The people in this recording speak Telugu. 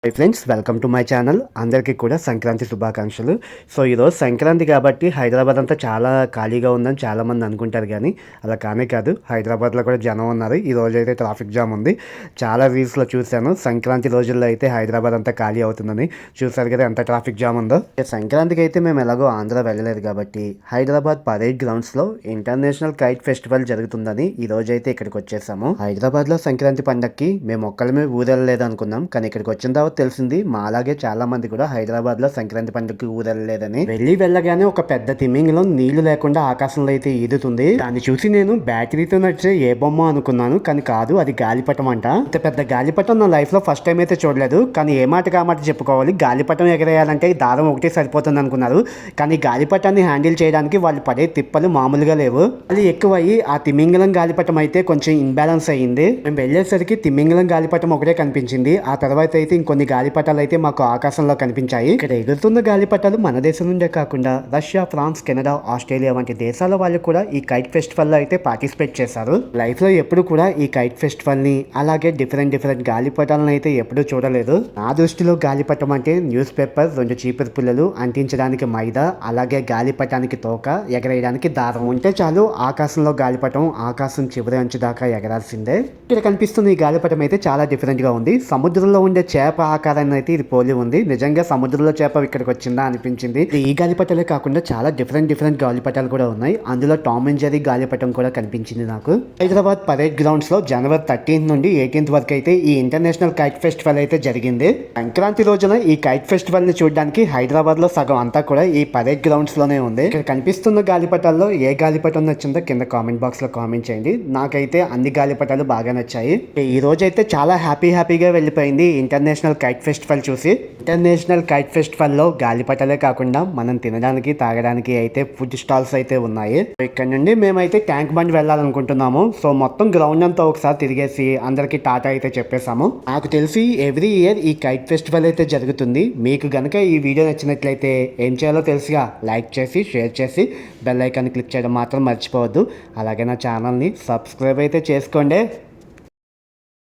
Hi friends, welcome to my channel. అందరికీ కూడా సంక్రాంతి శుభాకాంక్షలు. సో ఈరోజు సంక్రాంతి కాబట్టి హైదరాబాద్ అంతా చాలా ఖాళీగా ఉందని చాలామంది అనుకుంటారు, కానీ అలా కానే కాదు. హైదరాబాద్లో కూడా జనం ఉన్నారు. ఈ రోజు అయితే ట్రాఫిక్ జామ్ ఉంది. చాలా రీల్స్లో చూశాను, సంక్రాంతి రోజుల్లో అయితే హైదరాబాద్ అంతా ఖాళీ అవుతుందని. చూశారు కదా ఎంత ట్రాఫిక్ జామ్ ఉందో. సంక్రాంతికి అయితే మేము ఎలాగో ఆంధ్ర వెళ్ళలేదు కాబట్టి హైదరాబాద్ పరేడ్ గ్రౌండ్స్లో ఇంటర్నేషనల్ కైట్ ఫెస్టివల్ జరుగుతుందని ఈ రోజు అయితే ఇక్కడికి వచ్చేసాము. హైదరాబాద్లో సంక్రాంతి పండగకి మేము ఒక్కళ్ళమే ఊరెళ్ళలేదు అనుకున్నాం, కానీ ఇక్కడికి వచ్చిన తర్వాత తెలిసింది మా అలాగే చాలా మంది కూడా హైదరాబాద్ లో సంక్రాంతి పండుగకి ఊరెళ్ళలేదని. వెళ్ళగానే ఒక పెద్ద తిమింగలో నీళ్లు లేకుండా ఆకాశంలో అయితే ఈదుతుంది. దాన్ని చూసి నేను బ్యాటరీతో నడిచే ఏ బొమ్మ అనుకున్నాను, కానీ కాదు, అది గాలిపటం అంట. ఇంత పెద్ద గాలిపటం నా లైఫ్ లో ఫస్ట్ టైం అయితే చూడలేదు. కానీ ఏ మాట కామాట చెప్పుకోవాలి, గాలిపటం ఎగరేయాలంటే దారం ఒకటి సరిపోతుంది అనుకున్నారు, కానీ గాలిపటాన్ని హ్యాండిల్ చేయడానికి వాళ్ళు పడే తిప్పలు మామూలుగా లేవు. అది ఎక్కువయ్యి ఆ తిమింగలం గాలిపటం అయితే కొంచెం ఇన్బ్యాలెన్స్ అయ్యింది. మేము వెళ్ళేసరికి తిమింగలం గాలిపటం ఒకటే కనిపించింది. ఆ తర్వాత అయితే ఇంకొన్ని గాలిపటాలు అయితే మాకు ఆకాశంలో కనిపించాయి. ఇక్కడ ఎగురుతున్న గాలిపటాలు మన దేశం నుండే కాకుండా రష్యా, ఫ్రాన్స్, కెనడా, ఆస్ట్రేలియా వంటి దేశాల వాళ్ళు కూడా ఈ కైట్ ఫెస్టివల్ లో అయితే పార్టిసిపేట్ చేశారు. లైఫ్ లో ఎప్పుడు కూడా ఈ కైట్ ఫెస్టివల్ ని అలాగే డిఫరెంట్ గాలిపటాలను అయితే ఎప్పుడూ చూడలేదు. నా దృష్టిలో గాలిపటం అంటే న్యూస్ పేపర్, 2 చీపురు పుల్లలు, అంటించడానికి మైదా, అలాగే గాలిపటానికి తోక, ఎగరేయడానికి దారం ఉంటే చాలు ఆకాశంలో గాలిపటం ఆకాశం చివరి అంచు దాకా ఎగరాల్సిందే. ఇక్కడ కనిపిస్తున్న ఈ గాలిపటం అయితే చాలా డిఫరెంట్ గా ఉంది. సముద్రంలో ఉండే చేప ఆకారాన్ని అయితే ఇది పోలి ఉంది. నిజంగా సముద్రంలో చేప ఇక్కడికి వచ్చిందా అనిపించింది. ఈ గాలిపటాలే కాకుండా చాలా డిఫరెంట్ గాలిపటాలు కూడా ఉన్నాయి. అందులో టామ్ అండ్ జెర్రీ గాలిపటం కూడా కనిపించింది నాకు. హైదరాబాద్ పరేడ్ గ్రౌండ్స్ లో జనవరి 13 నుండి 18 వరకు అయితే ఈ ఇంటర్నేషనల్ కైట్ ఫెస్టివల్ అయితే జరిగింది. సంక్రాంతి రోజున ఈ కైట్ ఫెస్టివల్ ని చూడడానికి హైదరాబాద్ లో సగం అంతా కూడా ఈ పరేడ్ గ్రౌండ్స్ లోనే ఉంది. ఇక్కడ కనిపిస్తున్న గాలిపటాల్లో ఏ గాలిపటం నచ్చిందో కింద కామెంట్ బాక్స్ లో కామెంట్ చేయండి. నాకైతే అన్ని గాలిపటాలు బాగా నచ్చాయి. ఈ రోజు అయితే చాలా హ్యాపీగా వెళ్ళిపోయింది ఇంటర్నేషనల్ కైట్ ఫెస్టివల్ చూసి. ఇంటర్నేషనల్ కైట్ ఫెస్టివల్లో గాలిపటాలే కాకుండా మనం తినడానికి తాగడానికి అయితే ఫుడ్ స్టాల్స్ అయితే ఉన్నాయి. ఇక్కడ నుండి మేమైతే ట్యాంక్ బండ్ వెళ్ళాలనుకుంటున్నాము. సో మొత్తం గ్రౌండ్ అంతా ఒకసారి తిరిగేసి అందరికి టాటా అయితే చెప్పేసాము. నాకు తెలిసి ఎవ్రీ ఇయర్ ఈ కైట్ ఫెస్టివల్ అయితే జరుగుతుంది. మీకు గనక ఈ వీడియో నచ్చినట్లయితే ఏం చేయాలో తెలుసుగా, లైక్ చేసి షేర్ చేసి బెల్ ఐకాన్ క్లిక్ చేయడం మాత్రం మర్చిపోవద్దు. అలాగే నా ఛానల్ని సబ్స్క్రైబ్ అయితే చేసుకోండి.